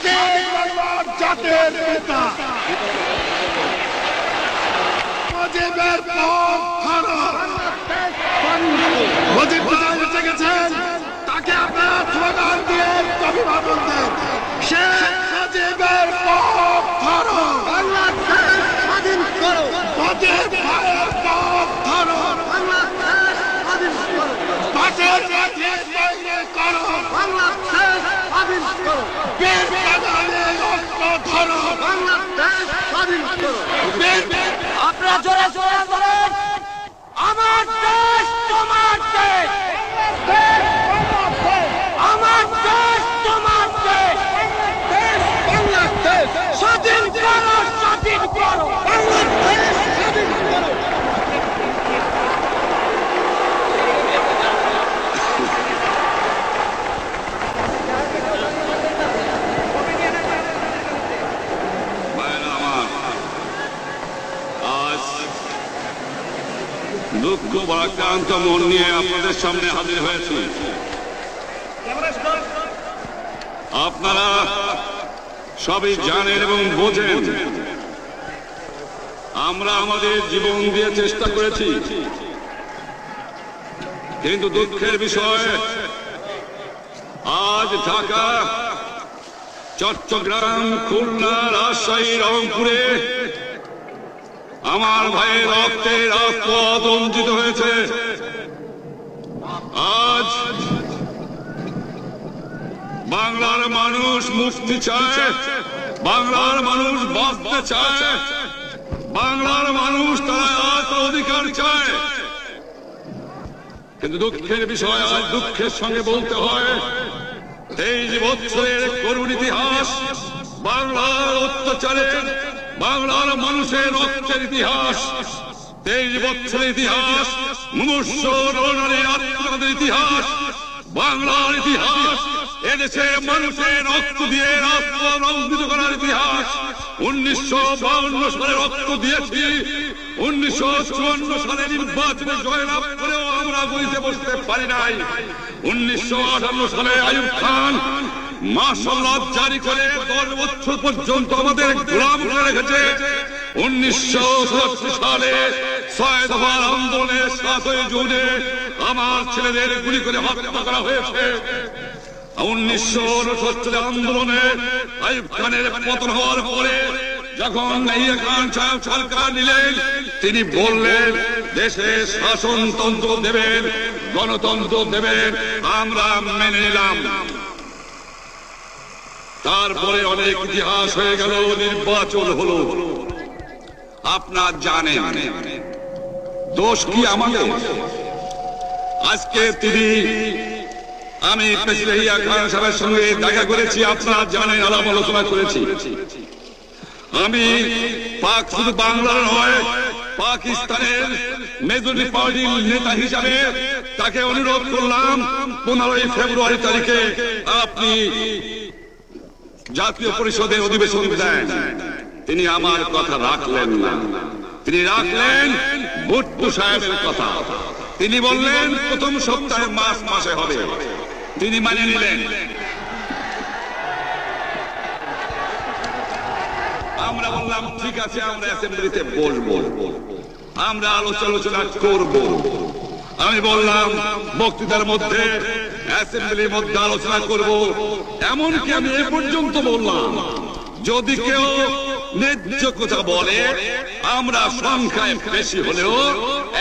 স্বাধীন বাংলার জাতির পিতা মুজিবের পথ ধরো। মুজিব কোথায় এসে গেছেন তাকে আপনারা স্লোগান দিয়ে অভিবাদন দেন। শেখ মুজিবের পথ ধরো, বাংলাদেশ স্বাধীন করো, মুজিব ভাইয়ের পথ ধরো, বাংলাদেশ স্বাধীন করো, পাশের মাঠে তৈরি করো, বাংলাদেশ স্বাধীন করো, বীর বাঙালির অস্ত্র ধরো, বাংলাদেশ স্বাধীন করো। আপনারা জোরে জোরে বলেন, আমার দেশ তোমার দেশ, আমার দেশ তোমার দেশ, বাংলাদেশ স্বাধীন করো, স্বাধীন করো। বাংলাদেশ স্বাধীন করো। ভাইরা আমার, আজ দুঃখ ভারাক্রান্ত মন নিয়ে আপনাদের সামনে হাজির হয়েছি। আপনারা সবই জানেন এবং বোঝেন আমরা আমাদের জীবন দিয়ে চেষ্টা করেছি, কিন্তু দুঃখের বিষয় আজ ঢাকা, চট্টগ্রাম, খুলনা, রাজশাহী, রংপুরে আমার ভাইয়ের রক্তে রাজপথ রঞ্জিত হয়েছে। আজ বাংলার মানুষ মুক্তি চায়, বাংলার মানুষ বাঁচতে চায়, বাংলার মানুষ তারা আজ অধিকার চায়। কিন্তু দুঃখের বিষয় আজ দুঃখের সঙ্গে বলতে হয় 23 বছরের করুণ ইতিহাস, বাংলার অত্যাচারের, বাংলার মানুষের রক্তের ইতিহাস, 23 বছরের ইতিহাস, মুমূর্ষ রণালীর আত্মঘাতের ইতিহাস, বাংলার ইতিহাস, এদেশের মানুষের রক্ত দিয়ে রাজপথ রঞ্জিত করার ইতিহাস। 1952 সালে রক্ত দিয়েছি, 1954 সালে নির্বাচনে জয়লাভ করেও আমরা গদিতে বসতে পারি নাই। 1958 সালে আইয়ুব খান মার্শাল ল জারি করে 10 বছর পর্যন্ত আমাদের গোলাম করে রেখেছে। 1967 সালে 6 দফার আন্দোলনে 7ই জুনে আমার ছেলেদের গুলি করে হত্যা করা হয়েছে। 1969 আন্দোলনে আইয়ুব খানের পতন হওয়ার পরে যখন ইয়াহিয়া খান সাহেব সরকার নিলেন, তিনি বললেন দেশে শাসনতন্ত্র দেবেন, গণতন্ত্র দেবেন, আমরা মেনে নিলাম। তারপরে অনেক ইতিহাস হয়ে গেল, নির্বাচন হলো। আপনার জানেন দোষ কি আমাদের? আজকে তিনি, আমি প্রেসিডেন্ট ইয়াহিয়া খান সাহেবের সঙ্গে দেখা করেছি, আপনারা জানেন, আলাপ আলোচনা করেছি। আমি পাক শুধু বাংলার নয়, পাকিস্তানের মেজরিটি পার্টির নেতা হিসাবে তাকে অনুরোধ করলাম 15 ফেব্রুয়ারি তারিখে আপনি জাতীয় পরিষদের অধিবেশন দেন। তিনি আমার কথা রাখলেন না, তিনি রাখলেন ভুট্টো সাহেবের কথা। তিনি বললেন প্রথম সপ্তাহে মার্চ মাসে হবে, তিনি মানে নিলেন। আমরা বললাম ঠিক আছে, আমরা অ্যাসেম্বলিতে বলবো, আমরা আলোচনা করব। আমি বললাম বক্তৃতার মধ্যে, অ্যাসেম্বলির মধ্যে আলোচনা করব। এমনকি আমি এ পর্যন্ত বললাম যদি কেউ ন্যায্য কথা বলে, আমরা সংখ্যায় বেশি হলেও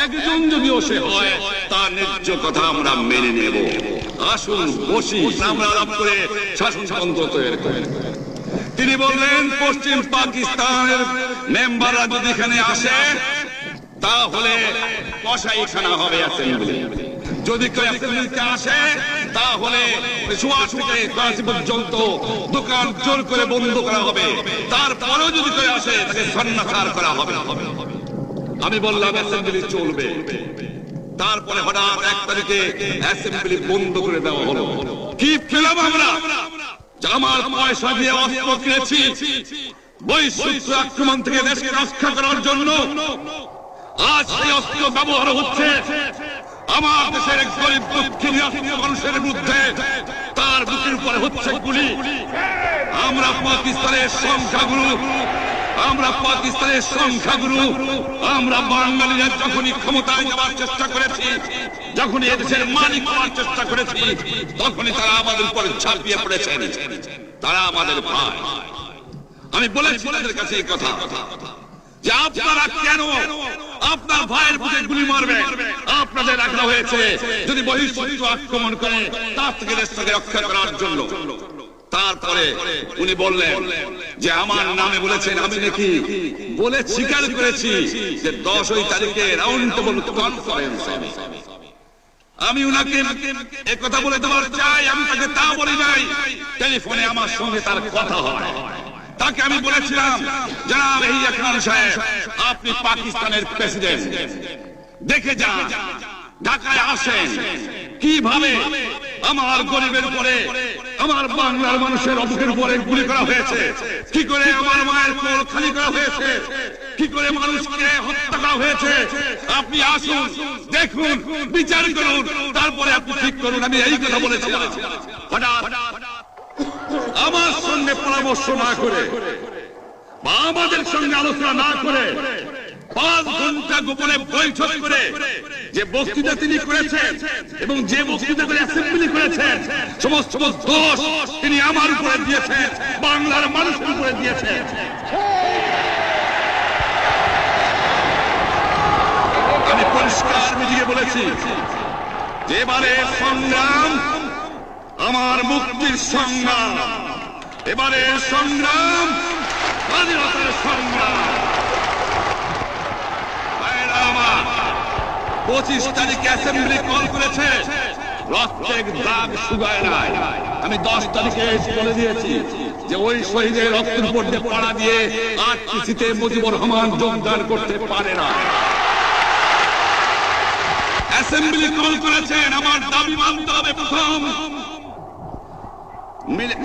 একজন যদি সে হয়, তার ন্যায্য কথা আমরা মেনে নেব। আসুন বসি, আমরা আলাপ করে শাসনতন্ত্র তৈরি করি। তিনি বললেন পশ্চিম পাকিস্তানের মেম্বাররা যদি এখানে আসে তাহলে কসাইখানা হবে অ্যাসেম্বলি। যদি কেউ অ্যাসেম্বলিতে আসে তাহলে সুয়ার থেকে করাচি পর্যন্ত দোকান জোর করে বন্ধ করা হবে। তারপরেও যদি কেউ আসে তাকে সন্ন্যাসার করা হবে। আমি বললাম অ্যাসেম্বলি চলবে। তারপরে হঠাৎ 1 তারিখে অ্যাসেম্বলি বন্ধ করে দেওয়া হলো। কি পেলাম আমরা? আমার পয়সা দিয়ে অস্ত্র কিনেছি বহিঃশত্রু আক্রমণ থেকে দেশকে রক্ষা করার জন্য। আজ সেই অস্ত্র ব্যবহার হচ্ছে আমার দেশের গরিব দুঃখী মানুষের বিরুদ্ধে। তার বুকের উপরে হচ্ছে গুলি। আমরা পাকিস্তানের সংখ্যাগুরু, আমরা পাকিস্তানের সংখ্যাগুরু, আমরা বাঙালিরা যখনই ক্ষমতায় যাওয়ার চেষ্টা করেছি, যখনই এদেশের মালিক হওয়ার চেষ্টা করেছি, তখনই তারা আমাদের উপরে ঝাঁপিয়ে পড়েছেন। তারা আমাদের ভাই। আমি বলেছি তাদের কাছে এই কথা যে আপনারা কেন আপনার ভাইয়ের বুকে গুলি মারবেন? আপনাদের রাখা হয়েছে যদি বহিঃশত্রু আক্রমণ করে তার থেকে দেশটাকে রক্ষা করার জন্য। তারপরে উনি বললেন যে আমার নামে বলেছেন, আমি নাকি বলে স্বীকার করেছি যে 10 তারিখে রাউন্ড টেবল কনফারেন্স হবে। আমি উনাকে একথা বলে দেওয়ার চাই, আমি তাকে তা বলি নাই। টেলিফোনে আমার সঙ্গে তার কথা হয়। তাকে আমি বলেছিলাম, জনাব ইয়াহিয়া খান সাহেব, আপনি পাকিস্তানের প্রেসিডেন্ট, দেখে যান, ঢাকায় আসেন কিভাবে আমার গরিবের উপরে, আমার বাংলার মানুষের অবুকের উপরে গুলি করা হয়েছে, কি করে আমার মায়ের কোল খালি করা হয়েছে, কি করে মানুষকে হত্যা করা হয়েছে। আপনি আসুন, দেখুন, বিচার করুন, তারপরে আপনি ঠিক করুন। আমি এই কথা বলেছিলাম। হঠাৎ আমার সঙ্গে পরামর্শ না করে বা আমাদের সঙ্গে আলোচনা না করে 5 ঘন্টা গোপনে বৈঠক করে যে বক্তৃতা তিনি করেছেন এবং যে বক্তৃতা করে অ্যাসেম্বলি করেছেন, সমস্ত দোষ তিনি আমার উপরে দিয়েছেন, বাংলার মানুষের উপরে দিয়েছেন। আমি পরিষ্কার মিডিয়ে বলেছি যে এবারে সংগ্রাম আমার মুক্তির সংগ্রাম, এবারে সংগ্রাম স্বাধীনতার সংগ্রাম। 25 তারিখে অ্যাসেম্বলি কল করেছে, রক্তের দাগ শুকায় নাই। আমি 10 তারিখে বলে দিয়েছি যে ওই শহীদের রক্তের উপর দিয়ে পাড়া দিয়ে আর কিছুতে মুজিবুর রহমান যোগদান করতে পারে না। অ্যাসেম্বলি কল করেছেন, আমার দাবি মানতে হবে। প্রথম,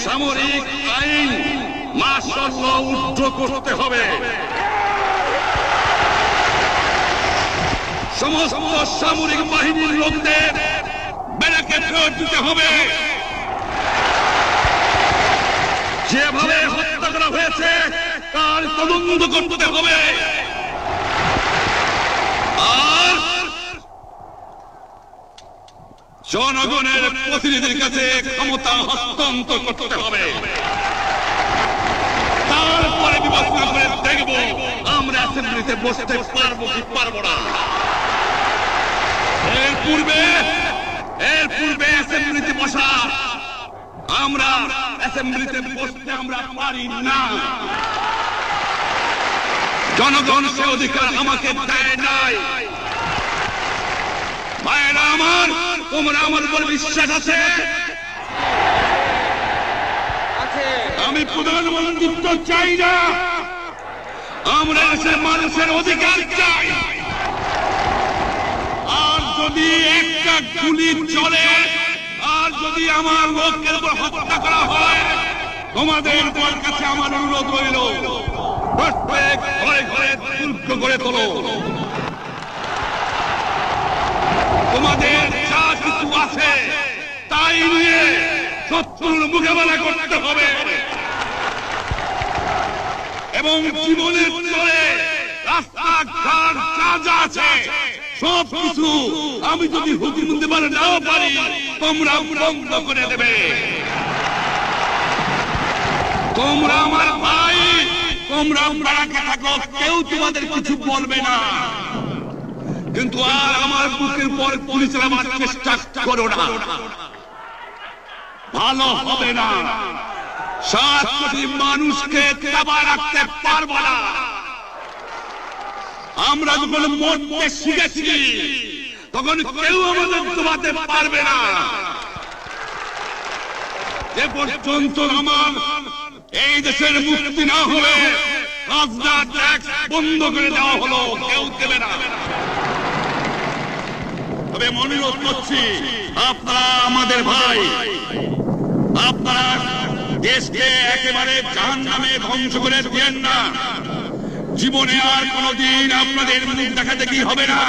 সামরিক আইন মার্শাল ল উদ্ধ করতে হবে, সমস্ত সামরিক বাহিনীর লোকদের ব্যারাকে ফেরত দিতে হবে, যেভাবে হত্যা করা হয়েছে তার তদন্ত করতে হবে, আর জনগণের প্রতিনিধির কাছে ক্ষমতা হস্তান্তর করতে হবে। তারপরে বিবেচনা করে দেখব আমরা অ্যাসেম্বলিতে বসতে পারবো কি পারবো না। এর পূর্বে অ্যাসেম্বলিতে বসা, আমরা অ্যাসেম্বলিতে বসতে আমরা পারি না। জনগণ সে অধিকার আমাকে দেয় নাই। ভাইয়েরা আমার, তোমরা আমার উপর বিশ্বাস আছে? আমি প্রধানমন্ত্রিত্ব চাই না, আমরা দেশের মানুষের অধিকার চাই। আর যদি একটা গুলি চলে, আর যদি আমার লোকের উপর হত্যা করা হয়, তোমাদের কাছে আমার অনুরোধ রইল, প্রত্যেক ঘরে ঘরে দুর্গ গড়ে তোলো। তোমাদের যা কিছু আছে তাই নিয়ে শত্রুর মোকাবেলা করতে হবে এবং জীবনের চলে রাস্তাঘাট যা যা আছে সব কিছু আমি যদি হুকুম দিতে পারি নাও পারি, তোমরা বন্ধ করে দেবে। তোমরা আমার ভাই, তোমরা বাড়াকে থাকো, কেউ তোমাদের কিছু বলবে না, কিন্তু আর আমার বুকের পর গুলি চালাবার চেষ্টা করো না, ভালো হবে না। 7 কোটি মানুষকে চাপা রাখতে পারবো না। আমরা যখন মরতে শিখেছি তখন কেউ আমাদের দমাতে পারবে না। যে পর্যন্ত আমার এই দেশের মুক্তি না হবে, খাজনা ট্যাক্স বন্ধ করে দেওয়া হলো, কেউ দেবে না। তবে অনুরোধ করছি, আপনারা আমাদের ভাই, আপনারা দেশকে একেবারে জাহান্নামে ধ্বংস করে দিয়েন না। জীবনে আর কোনদিন আপনাদের মুখ দেখা দেখি হবে না।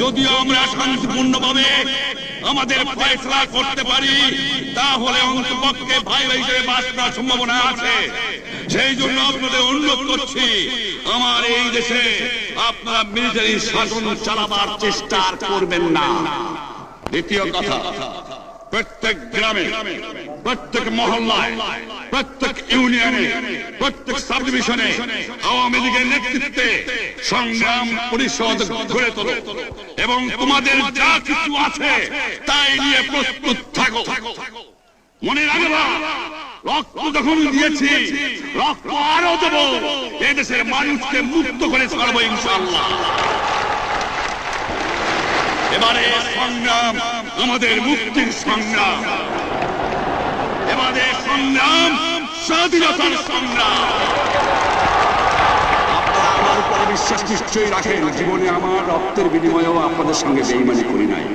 যদিও আমরা শান্তিপূর্ণভাবে আমাদের ফয়সালা করতে পারি, তাহলে অন্তপক্ষে ভাই ভাই হিসেবে বাস করার সম্ভাবনা আছে। সেই জন্য আপনাদের অনুরোধ করছি, আমার এই দেশে আপনারা মিলিটারি শাসন চালাবার চেষ্টা আর করবেন না। দ্বিতীয় কথা, প্রত্যেক গ্রামে, প্রত্যেক মহল্লায়, প্রত্যেক ইউনিয়নে, প্রত্যেক সাব ডিভিশনে আওয়ামী লীগের নেতৃত্বে সংগ্রাম পরিষদ গড়ে তোলো এবং তোমাদের যা কিছু আছে তাই নিয়ে প্রস্তুত থাকো। মনে রাখবা, রক্ত যখন দিয়েছি, রক্ত আরো দেব, এদেশের মানুষকে মুক্ত করে ছাড়বো ইনশাআল্লাহ। এবারে সংগ্রাম আমাদের মুক্তির সংগ্রাম, এবারে সংগ্রাম স্বাধীনতার সংগ্রাম। আপনারা আমার উপরে বিশ্বাস নিশ্চয়ই রাখেন, জীবনে আমার রক্তের বিনিময়েও আপনাদের সঙ্গে বেঈমানি করি নাই।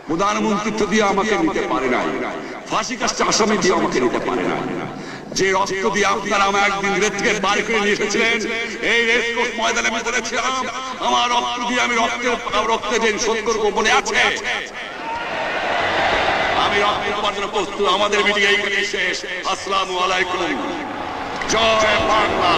প্রধানমন্ত্রিত্ব দিয়ে আমাকে নিতে পারে নাই, ফাঁসি কাস্টে আসামি দিয়ে আমাকে নিতে পারে নাই। যে রক্ত দিয়ে আপনারা আমার একদিন রেড থেকে বার করে নিয়ে এসেছিলেন, এই রেড ক্রস ময়দানে আমি বলেছিলাম আমার রক্ত দিয়ে আমি রক্তে দিন শোধ করবো, মনে আছে? আমি রক্ত দেওয়ার জন্য প্রস্তুত। আমাদের মিটিং এইখানে শেষ। আসসালামু আলাইকুম। জয় বাংলা।